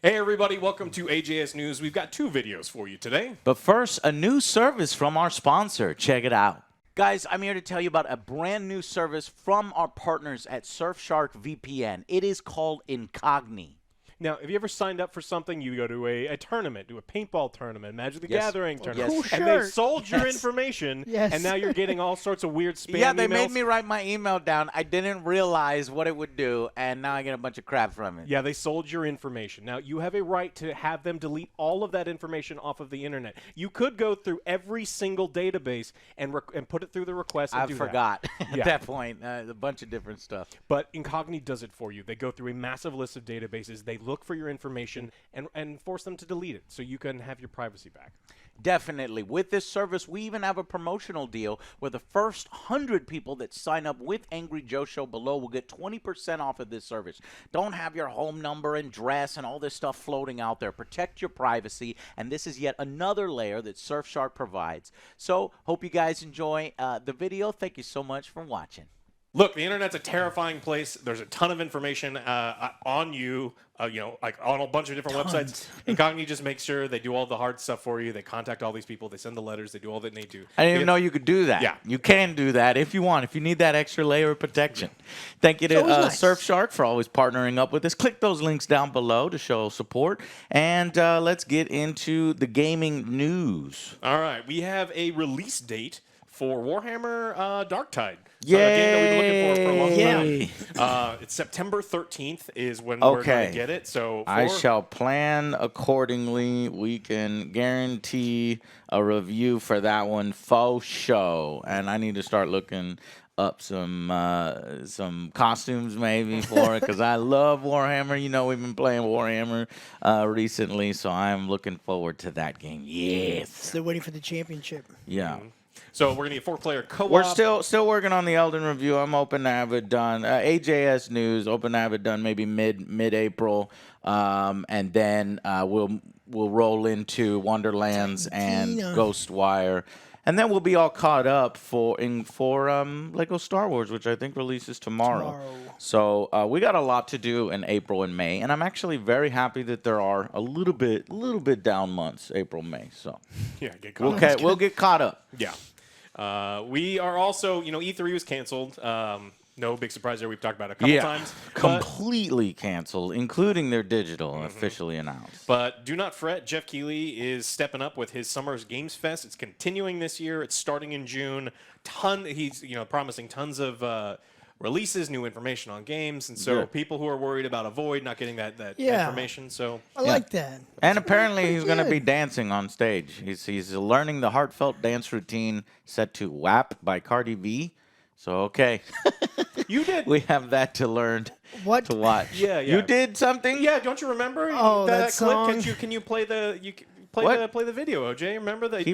Hey everybody, welcome to AJS News. We've got 2 videos for you today. But first, a new service from our sponsor. Check it out. Guys, I'm here to tell you about a brand new service from our partners at Surfshark VPN. It is called Incogni. Now, have you ever signed up for something? You go to a tournament, do a paintball tournament, Magic the Gathering tournament, Cool and they shirt. sold your information, and now you're getting all sorts of weird spam Yeah, they emails. made me write my email down. I didn't realize what it would do, and now I get a bunch of crap from it. Yeah, they sold your information. Now, you have a right to have them delete all of that information off of the internet. You could go through every single database and put it through the request and I do forgot Yeah. at that point. A bunch of different stuff. But Incogni does it for you. They go through a massive list of databases. They look for your information and force them to delete it so you can have your privacy back. Definitely. With this service, we even have a promotional deal where the first 100 people that sign up with Angry Joe Show below will get 20% off of this service. Don't have your home number and address and all this stuff floating out there. Protect your privacy, and this is yet another layer that Surfshark provides. So, hope you guys enjoy the video. Thank you so much for watching. Look, the internet's a terrifying place. There's a ton of information on you, like on a bunch of different websites. Incogni just makes sure they do all the hard stuff for you. They contact all these people. They send the letters. They do all that they do. I didn't even know you could do that. Yeah. You can do that if you want, if you need that extra layer of protection. Thank you to nice. Surfshark for always partnering up with us. Click those links down below to show support. And let's get into the gaming news. All right, we have a release date for Warhammer Darktide. Yay! A game that we've been looking for a long time. It's September 13th is when we're going to get it. So I shall plan accordingly. We can guarantee a review for that one faux show. And I need to start looking up some costumes maybe for it because I love Warhammer. You know, we've been playing Warhammer recently, so I'm looking forward to that game. Yes. Still waiting for the championship. Yeah. So we're going to get 4-player co-op. We're still working on the Elden review. I'm hoping to have it done. AJS News, hoping to have it done maybe mid-April, and then we'll roll into Wonderlands and Ghostwire, and then we'll be all caught up for Lego Star Wars, which I think releases tomorrow. So we got a lot to do in April and May, and I'm actually very happy that there are a little bit down months, April, May. So yeah, we'll get caught up. Yeah. We are also, E3 was canceled. No big surprise there. We've talked about it a couple times. Completely canceled, including their digital, officially announced. But do not fret. Jeff Keighley is stepping up with his Summer's Games Fest. It's continuing this year. It's starting in June. He's promising tons of releases, new information on games, and so people who are worried about a void not getting that information. So I like that. And apparently he's going to be dancing on stage. He's learning the heartfelt dance routine set to WAP by Cardi B. So okay, you did. We have that to learn. What? To watch? Yeah. You did something? Yeah. Don't you remember? Oh, that clip. song. Can you play the play the video, OJ? Remember that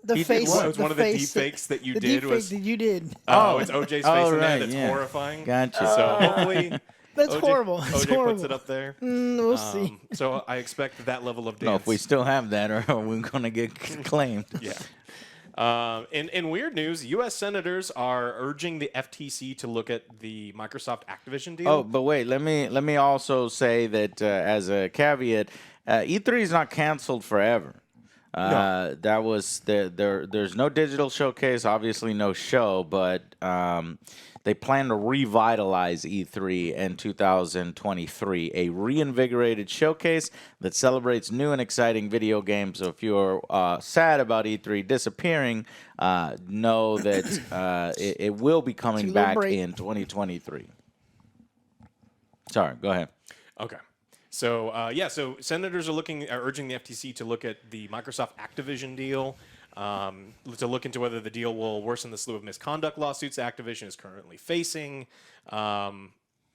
The face. It was one of the deep fakes that you did. That you did. Oh, it's OJ's face in right, there. That's horrifying. Gotcha. So hopefully, That's OJ, horrible. That's OJ horrible. puts it up there. We'll see. So I expect that level of dance. No, if we still have that, or we're going to get claimed. Yeah. In weird news, U.S. senators are urging the FTC to look at the Microsoft Activision deal. Oh, but wait, let me also say that as a caveat, E3 is not canceled forever. No. That was there's no digital showcase, obviously no show, but they plan to revitalize E3 in 2023, a reinvigorated showcase that celebrates new and exciting video games. So if you're sad about E3 disappearing, know that it will be coming back in 2023. Sorry, go ahead. Okay. So senators are urging the FTC to look at the Microsoft Activision deal, to look into whether the deal will worsen the slew of misconduct lawsuits Activision is currently facing.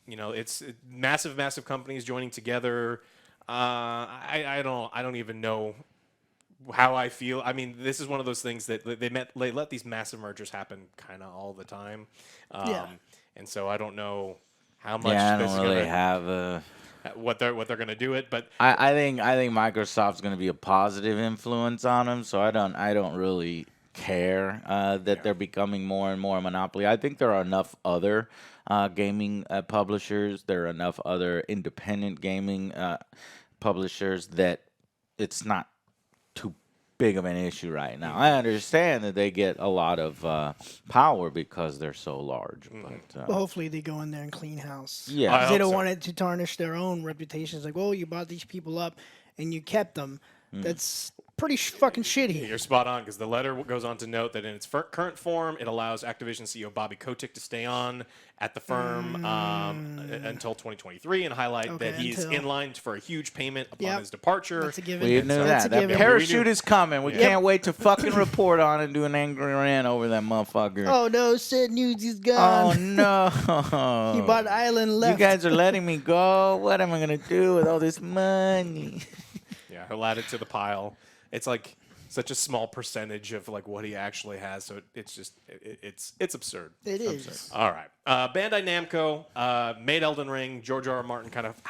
It's massive companies joining together. I don't even know how I feel. I mean, this is one of those things that they let these massive mergers happen kind of all the time. And so I don't know how much. Yeah, I this don't is really gonna, have what they're going to do it, but I think Microsoft's going to be a positive influence on them. So I don't really care that they're becoming more and more a monopoly. I think there are enough other gaming publishers. There are enough other independent gaming publishers that it's not too big of an issue right now. I understand that they get a lot of power because they're so large. But, But hopefully they go in there and clean house. Yeah. I 'Cause they hope don't so. want it to tarnish their own reputations. Like, oh, you brought these people up and you kept them. That's pretty fucking shitty. You're spot on because the letter goes on to note that in its current form, it allows Activision CEO Bobby Kotick to stay on at the firm until 2023 and highlight Okay, that he's until- in line for a huge payment upon Yep. his departure. That's a given. we knew That's that. a That given. parachute is coming. We Yeah. can't wait to fucking report on and do an angry rant over that motherfucker. Oh no, sad news, he's Oh, gone. no. He bought an island You left. guys are letting me go. What am I going to do with all this money? Yeah, he'll add it to the pile. It's like such a small percentage of like what he actually has, so it's just it's absurd. It is. All right, Bandai Namco made Elden Ring. George R. R. Martin kind of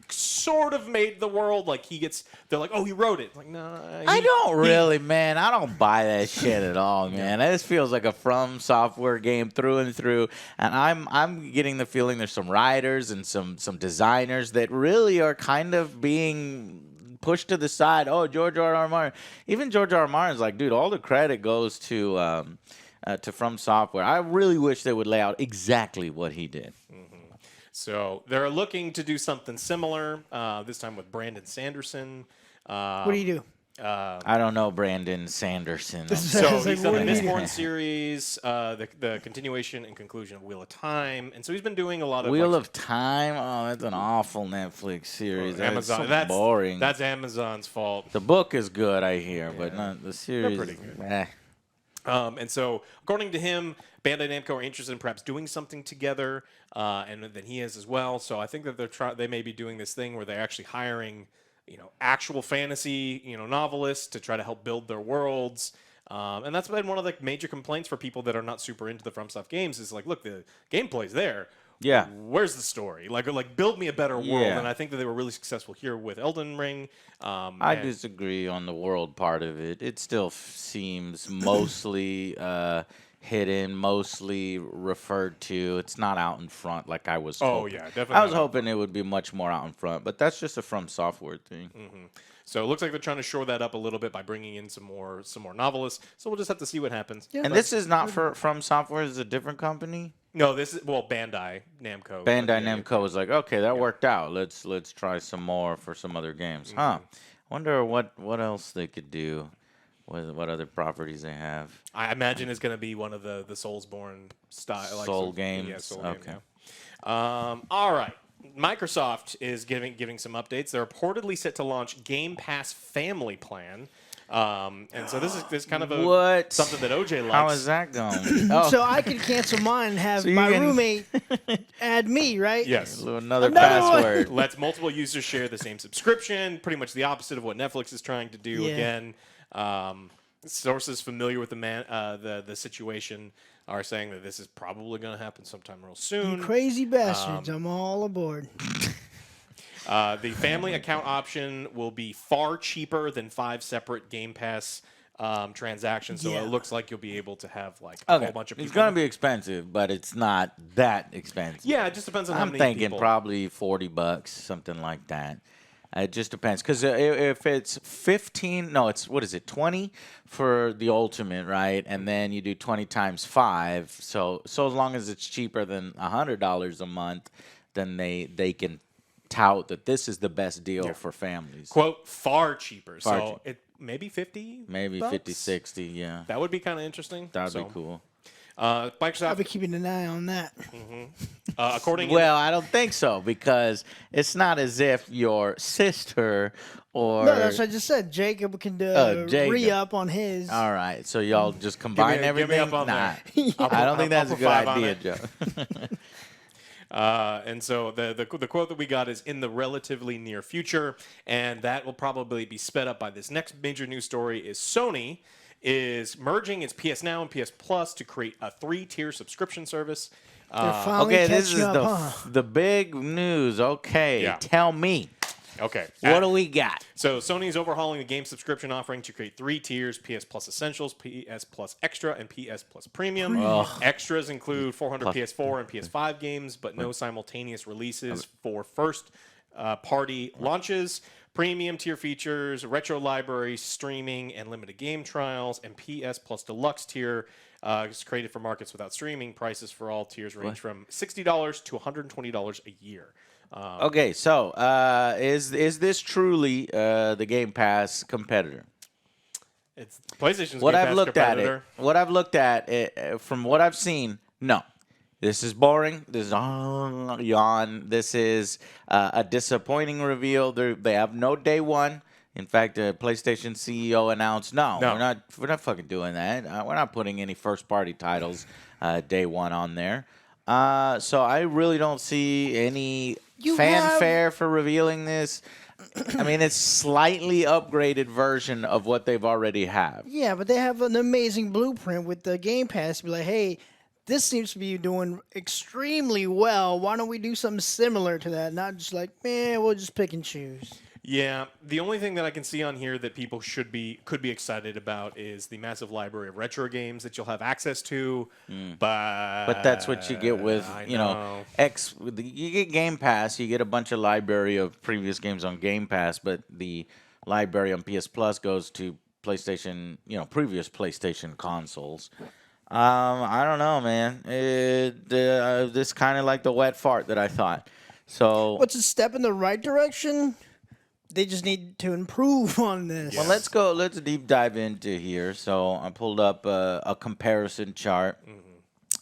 sort of made the world. Like they're like, oh, he wrote it. Like no, I don't really, man. I don't buy that shit at all, man. This feels like a From Software game through and through. And I'm getting the feeling there's some writers and some designers that really are kind of being pushed to the side. Oh, George R. R. Martin. Even George R. R. Martin's like, dude, all the credit goes to From Software. I really wish they would lay out exactly what he did. So they're looking to do something similar. This time with Brandon Sanderson. What do you do? I don't know Brandon Sanderson. So It's like, he's done what the do you do? Mistborn series, the continuation and conclusion of Wheel of Time, and so he's been doing a lot of Wheel like, of Time. Oh, that's an awful Netflix series. Amazon. That's so boring. That's Amazon's fault. The book is good, I hear, but not the series. pretty good. Eh. And so, according to him, Bandai Namco are interested in perhaps doing something together, and then he is as well. So I think that they may be doing this thing where they're actually hiring, actual fantasy, novelists to try to help build their worlds. And that's been one of the major complaints for people that are not super into the FromSoft games is like, look, the gameplay's there. Yeah. Where's the story? Like build me a better world. Yeah. And I think that they were really successful here with Elden Ring. I and- disagree on the world part of it. It still seems mostly hidden, mostly referred to. It's not out in front like I was Oh, hoping. yeah, definitely I was not out hoping it would be much more out in front, but that's just a From Software thing. So it looks like they're trying to shore that up a little bit by bringing in some more novelists. So we'll just have to see what happens. Yeah. And this is not for From Software. It's a different company. No, this is Bandai Namco. Bandai Namco was like, okay, that worked out. Let's try some more for some other games. Huh. Wonder what else they could do. What other properties they have. I imagine it's going to be one of the Soulsborne style. Like, Soul games? Yeah, Soul Okay. game, yeah. All right. Microsoft is giving some updates. They're reportedly set to launch Game Pass Family Plan. And so this is kind of What? something that OJ likes. How is that going? Oh, So I could cancel mine and have So you my can- roommate add me, right? Yes. another Another one. password. Lets multiple users share the same subscription. Pretty much the opposite of what Netflix is trying to do. Yeah. Again, sources familiar with the situation are saying that this is probably going to happen sometime real soon. Crazy bastards. I'm all aboard. The family account option will be far cheaper than 5 separate Game Pass transactions. So Yeah. it looks like you'll be able to have like a whole bunch of people. It's gonna be expensive, but it's not that expensive. Yeah, it just depends on how I'm many thinking people. probably $40, something like that. It just depends, because if it's 15, no, it's what is it, 20 for the ultimate, right? And then you do 20 times 5. So as long as it's cheaper than $100 a month, then they can tout that this is the best deal for families. Quote, far cheaper. Far so cheap. it maybe 50 Maybe bucks? 50, 60, yeah. That would be kind of interesting. That'd So, be cool. I'll Microsoft, be keeping an eye on that. according Well, I don't think so, because it's not as if your sister or... No, that's what I just said. Jacob can Jacob. re-up on his. All right, so y'all just combine give me everything? up on Nah, that. I don't think that's I'll a put good 5 on idea, it. Joe. And so the quote that we got is in the relatively near future, and that will probably be sped up by this next major news story is Sony is merging its PS Now and PS Plus to create a 3-tier subscription service. They're finally Okay, this catching is up, huh? the big news. Okay, Yeah. tell me, Okay. what do we got? So Sony is overhauling the game subscription offering to create 3 tiers: PS Plus Essentials, PS Plus Extra, and PS Plus Premium. Extras include 400 PS4 and PS5 games, but no simultaneous releases for first party launches, premium tier features, retro library, streaming, and limited game trials, and PS Plus Deluxe tier is created for markets without streaming. Prices for all tiers range from $60 to $120 a year. Okay, so is this truly the Game Pass competitor? It's PlayStation's What Game I've Pass looked at competitor. what I've looked at, from what I've seen, no. This is boring. This is yawn. This is a disappointing reveal. They have no day one. In fact, the PlayStation CEO announced, no. we're not fucking doing that. We're not putting any first party titles day one on there. So I really don't see any fanfare for revealing this. I mean, it's slightly upgraded version of what they've already have. Yeah, but they have an amazing blueprint with the Game Pass. Be like, hey, this seems to be doing extremely well. Why don't we do something similar to that? Not just like, man, we'll just pick and choose. Yeah, the only thing that I can see on here that people could be excited about is the massive library of retro games that you'll have access to. But that's what you get with you get Game Pass. You get a bunch of library of previous games on Game Pass, but the library on PS Plus goes to PlayStation, previous PlayStation consoles. I don't know, man. This kind of like the wet fart that I thought. So what's a step in the right direction? They just need to improve on this. Well, let's deep dive into here. So I pulled up a comparison chart.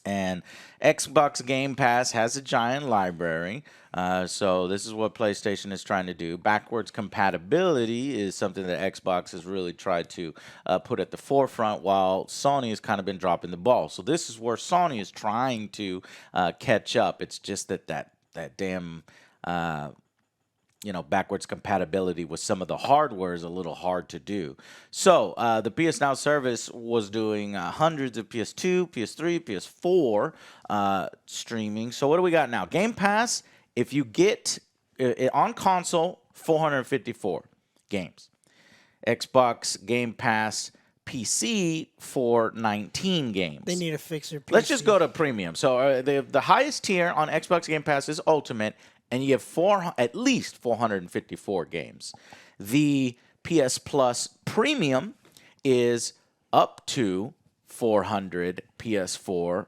And Xbox Game Pass has a giant library. So this is what PlayStation is trying to do. Backwards compatibility is something that Xbox has really tried to put at the forefront, while Sony has kind of been dropping the ball. So this is where Sony is trying to catch up. It's just that damn backwards compatibility with some of the hardware is a little hard to do. So the PS Now service was doing hundreds of PS2, PS3, PS4 streaming. So what do we got now? Game Pass, if you get on console, 454 games. Xbox Game Pass PC for 19 games. They need to fix their PC. Let's just go to premium. So the highest tier on Xbox Game Pass is Ultimate, and you have at least 454 games. The PS Plus Premium is up to 400 PS4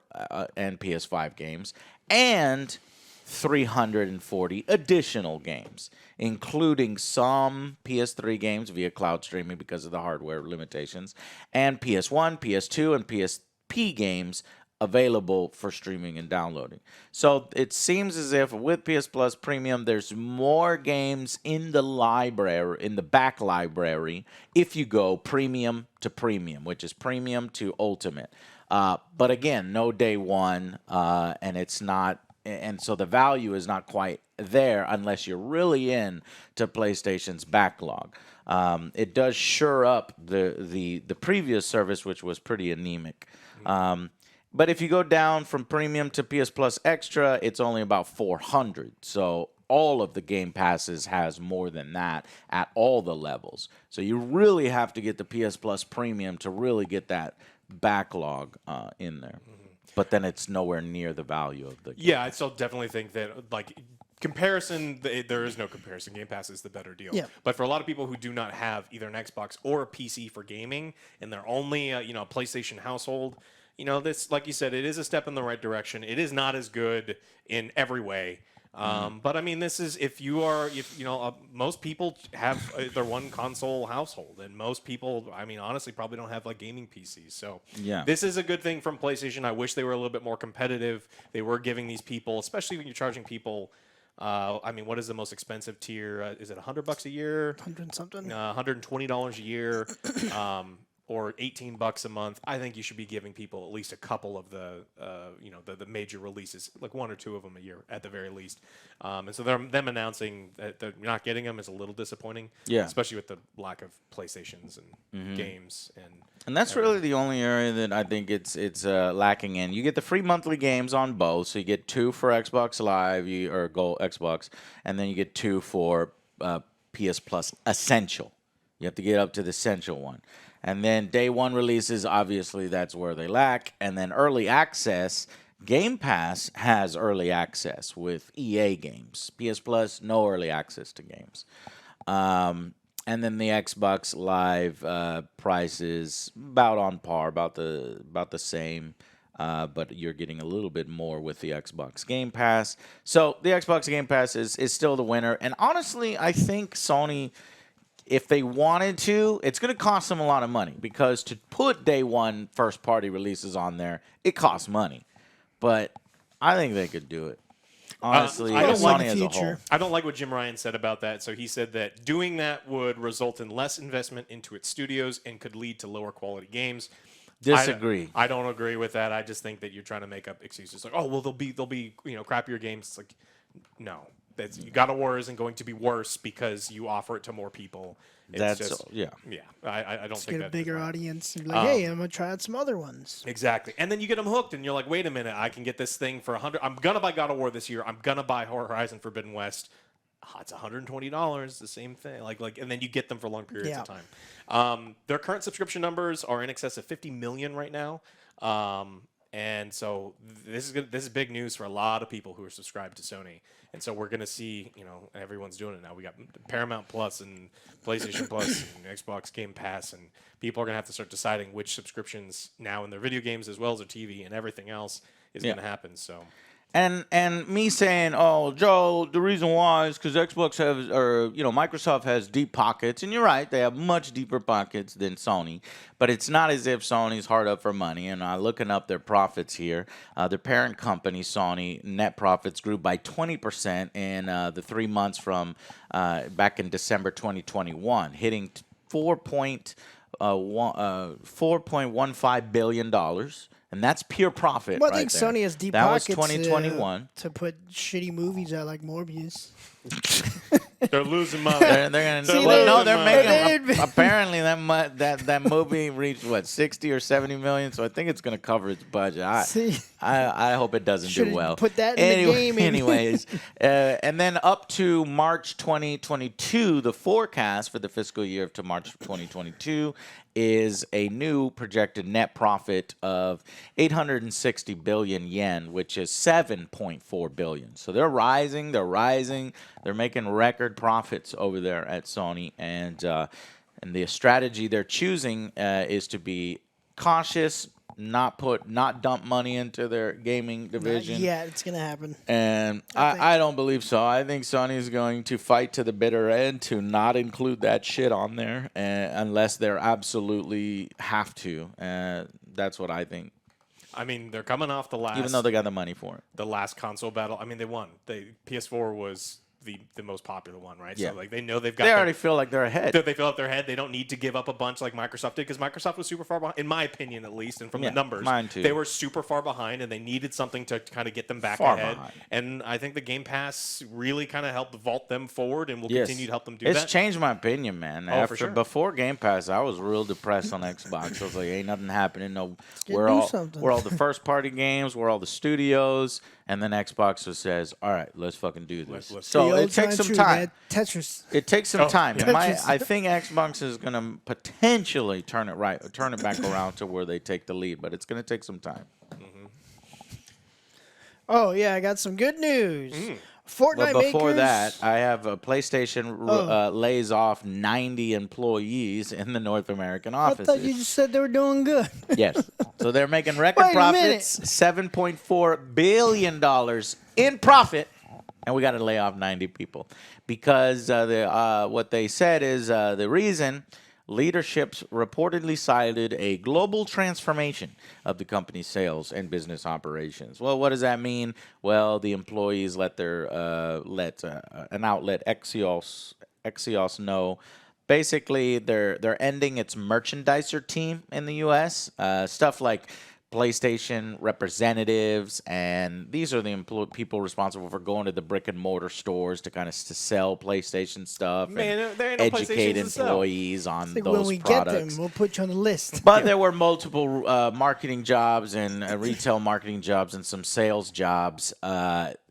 and PS5 games, and 340 additional games, including some PS3 games via cloud streaming because of the hardware limitations, and PS1, PS2, and PSP games available for streaming and downloading. So it seems as if with PS Plus Premium, there's more games in the library, in the back library, if you go premium to premium, which is premium to ultimate. But again, no day one, and it's not, and so the value is not quite there unless you're really in to PlayStation's backlog. It does shore up the previous service, which was pretty anemic. But if you go down from Premium to PS Plus Extra, it's only about 400. So all of the Game Passes has more than that at all the levels. So you really have to get the PS Plus Premium to really get that backlog in there. But then it's nowhere near the value of the game. Yeah, I still definitely think that, comparison, there is no comparison. Game Pass is the better deal. Yeah. But for a lot of people who do not have either an Xbox or a PC for gaming, and they're only a PlayStation household, this, like you said, it is a step in the right direction. It is not as good in every way. But I mean, this is most people have their one console household, and most people, honestly, probably don't have gaming PCs. So this is a good thing from PlayStation. I wish they were a little bit more competitive. They were giving these people, especially when you're charging people. What is the most expensive tier? Is it $100 a year? 100 something. $120 a year. Or $18 a month. I think you should be giving people at least a couple of the major releases, like one or two of them a year at the very least. And so them announcing that they're not getting them is a little disappointing. Yeah. Especially with the lack of PlayStations and games And that's really the only area that I think it's lacking in. You get the free monthly games on both, so you get 2 for Xbox Live or Go Xbox, and then you get 2 for PS Plus Essential. You have to get up to the Essential one. And then day one releases, obviously, that's where they lack. And then early access Game Pass has early access with EA games. PS Plus, no early access to games. And then the Xbox Live price is about on par, about the same. But you're getting a little bit more with the Xbox Game Pass. So the Xbox Game Pass is still the winner. And honestly, I think Sony, if they wanted to, it's going to cost them a lot of money because to put day one first party releases on there, it costs money. But I think they could do it. Honestly, I don't Sony like the as a future. whole. I don't like what Jim Ryan said about that. So he said that doing that would result in less investment into its studios and could lead to lower quality games. Disagree. I don't agree with that. I just think that you're trying to make up excuses like, oh well, they'll be crappier games. It's like, no, God of War isn't going to be worse because you offer it to more people. It's Yeah. I don't think Get a that bigger audience. And be like, hey, I'm gonna try out some other ones. Exactly. And then you get them hooked, and you're like, wait a minute, I can get this thing for $100. I'm going to buy God of War this year. I'm going to buy Horizon Forbidden West. It's $120, the same thing. And then you get them for long periods of time. Their current subscription numbers are in excess of 50 million right now. And so this is big news for a lot of people who are subscribed to Sony. And so we're going to see, everyone's doing it now. We got Paramount Plus and PlayStation Plus and Xbox Game Pass, and people are going to have to start deciding which subscriptions now in their video games as well as their TV and everything else is going to happen. So. And me saying, oh, Joe, the reason why is because Microsoft has deep pockets, and you're right, they have much deeper pockets than Sony. But it's not as if Sony's hard up for money. And looking up their profits here, their parent company, Sony, net profits grew by 20% in the 3 months from back in December 2021, hitting $4.15 billion. And that's pure profit. Well, I think Sony has deep pockets. That was 2021. To put shitty movies out like Morbius. They're losing money. They're gonna. See, they're making. Apparently, that movie reached what 60 or 70 million. So I think it's gonna cover its budget. I hope it doesn't do well. Put that in the game. Anyways, and then up to March 2022, the forecast for the fiscal year to March 2022 is a new projected net profit of 860 billion yen, which is 7.4 billion. So they're rising. They're making record profits over there at Sony, and the strategy they're choosing is to be cautious, not dump money into their gaming division. Yeah, it's gonna happen. And I don't believe so. I think Sony is going to fight to the bitter end to not include that shit on there, unless they're absolutely have to. That's what I think. I mean, they're coming off the last. Even though they got the money for it. The last console battle. I mean, they won. PS4 was the most popular one, right? Yeah. So they know they've got. They already feel like they're ahead. They fill up their head. They don't need to give up a bunch like Microsoft did because Microsoft was super far behind, in my opinion, at least, and from the numbers, mine too. They were super far behind, and they needed something to kind of get them back ahead. And I think the Game Pass really kind of helped vault them forward, and will continue to help them do that. It's changed my opinion, man. For sure. Before Game Pass, I was real depressed on Xbox. I was like, ain't nothing happening. No, we're all the first party games. We're all the studios. And then Xbox just says, all right, let's fucking do this. So it takes some time. Tetris. It takes some time. Yeah. I think Xbox is going to potentially turn it back around to where they take the lead, but it's going to take some time. Mm-hmm. Oh, yeah, I got some good news. Fortnite But before makers, that, I have PlayStation lays off 90 employees in the North American I offices. thought you just said they were doing good. Yes. So they're making record Wait a profits, $7.4 billion in profit, and we got to lay off 90 people. Because what they said is the reason leaderships reportedly cited a global transformation of the company's sales and business operations. Well, what does that mean? Well, the employees let an outlet Axios know. Basically, they're ending its merchandiser team in the U.S. Stuff like PlayStation representatives, and these are the people responsible for going to the brick and mortar stores to sell PlayStation stuff and there ain't no educate PlayStations to sell. employees on Like those when we products. get them, we'll put you on the list. But there were multiple marketing jobs and retail marketing jobs and some sales jobs.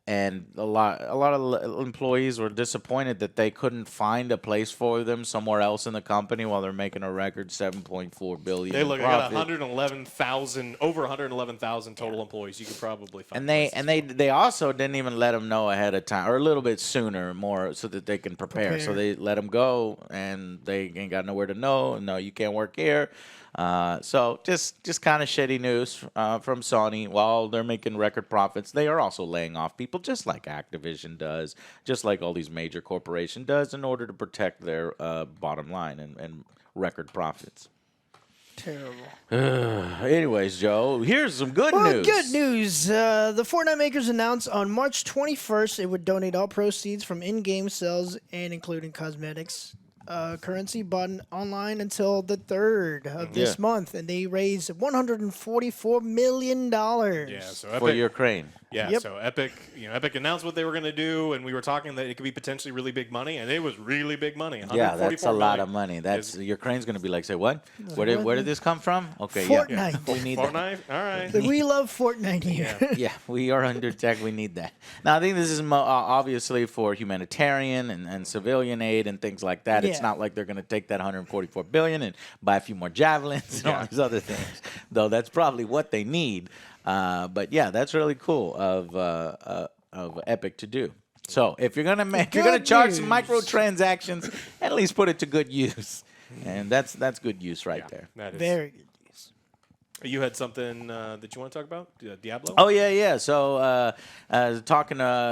and a lot of employees were disappointed that they couldn't find a place for them somewhere else in the company while they're making a record $7.4 billion. They in got profit. 111,000, over 111,000 total employees. You could probably find. And they also didn't even let them know ahead of time, or a little bit sooner, more so that they can prepare. So they let them go, and they ain't got nowhere to know. No, you can't work here. So just kind of shitty news from Sony. While they're making record profits, they are also laying off people, just like Activision does, just like all these major corporations does, in order to protect their bottom line and record profits. Terrible. Anyways, Joe, here's some good news. Good news. The Fortnite makers announced on March 21st it would donate all proceeds from in-game sales and including cosmetics, currency bought online until the 3rd of this month, and they raised $144 million. Yeah, so Epic, For Ukraine. Yeah, so Epic announced what they were going to do, and we were talking that it could be potentially really big money, and it was really big money. Yeah, that's a lot of money. That's Ukraine's going to be like, say what? Where did this come from? Okay, Fortnite. Yeah, we need Fortnite. that. All right. We love Fortnite here. Yeah, we are under attack. We need that. Now, I think this is obviously for humanitarian and civilian aid and things like that. It's not like they're going to take that $144 billion and buy a few more javelins and all these other things, though that's probably what they need. But yeah, that's really cool of Epic to do. So if you're gonna charge some microtransactions, at least put it to good use, and that's good use right there. That is. Very good. You had something that you want to talk about? Diablo? Oh yeah. So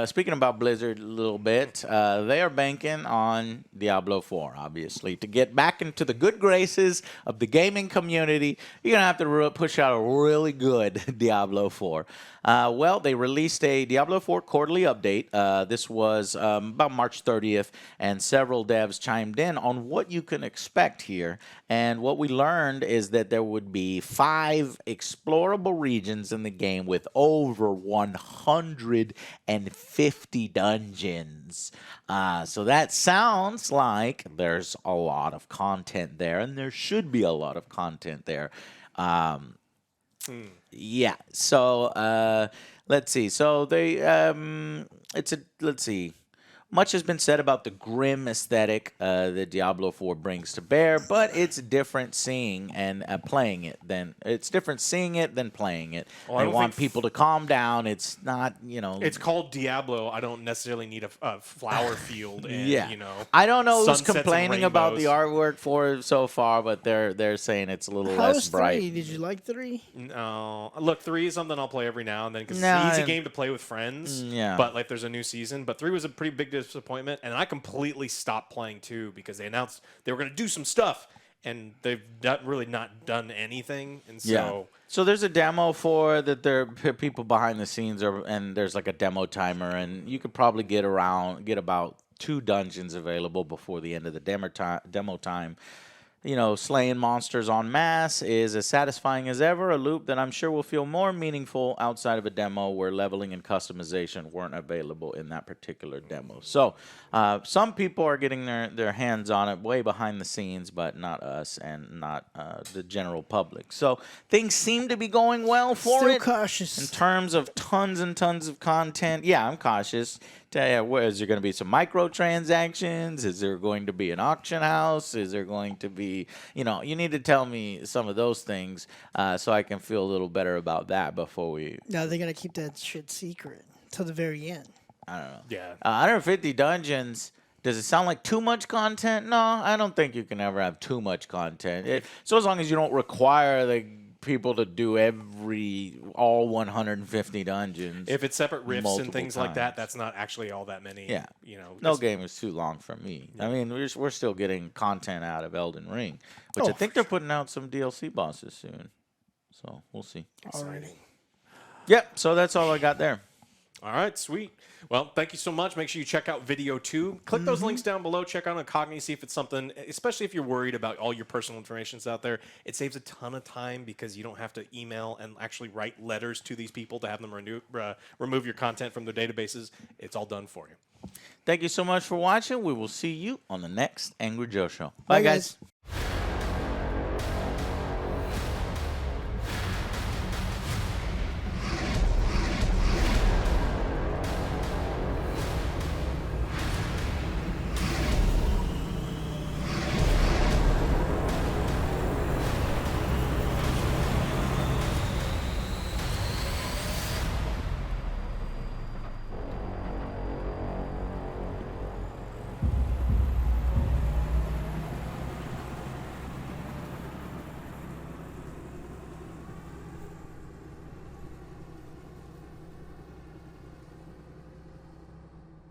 speaking about Blizzard a little bit, they are banking on Diablo 4, obviously, to get back into the good graces of the gaming community. You're gonna have to push out a really good Diablo 4. Well, they released a Diablo 4 quarterly update. This was about March 30th, and several devs chimed in on what you can expect here. And what we learned is that there would be 5 explorable regions in the game with over 150 dungeons. So that sounds like there's a lot of content there, and there should be a lot of content there. Yeah. So let's see. So let's see. Much has been said about the grim aesthetic that Diablo 4 brings to bear, but it's different seeing and playing it than playing it. Well, I want people to calm down. It's not, It's called Diablo. I don't necessarily need a flower field. And, I don't know who's sunsets and complaining about the rainbows. artwork for it so far, but they're saying it's a little How's less bright. 3? Did you like 3? No, look, 3 is something I'll play every now and then because No, it's an easy game to play with friends. Yeah. But like, there's a new season. But 3 was a pretty big disappointment, and I completely stopped playing 2 because they announced they were going to do some stuff, and they've not done anything. And so, So there's a demo for that. There are people behind the scenes, and there's like a demo timer, and you could probably get about 2 dungeons available before the end of the demo time. Slaying monsters en masse is as satisfying as ever, a loop that I'm sure will feel more meaningful outside of a demo where leveling and customization weren't available in that particular demo. So some people are getting their hands on it way behind the scenes, but not us and not the general public. So things seem to be going well for Still it. cautious. In terms of tons and tons of content, yeah, I'm cautious. Is there going to be some microtransactions? Is there going to be an auction house? Is there going to be, you need to tell me some of those things so I can feel a little better about that before we. No, they're going to keep that shit secret till the very end. I don't know. yeah. 150 dungeons. Does it sound like too much content? No, I don't think you can ever have too much content. So as long as you don't require the people to do all 150 dungeons. If it's separate rifts and things like that, times. that's not actually all that many. Yeah. No game is too long for me. I mean, we're still getting content out of Elden Ring, which I think they're putting out some DLC bosses soon. So we'll see. Alrighty. Yep. So that's all I got there. All right, sweet. Well, thank you so much. Make sure you check out video 2. Click those links down below. Check out Incogni, see if it's something, especially if you're worried about all your personal information out there. It saves a ton of time because you don't have to email and actually write letters to these people to have them remove your content from their databases. It's all done for you. Thank you so much for watching. We will see you on the next Angry Joe Show. Bye guys.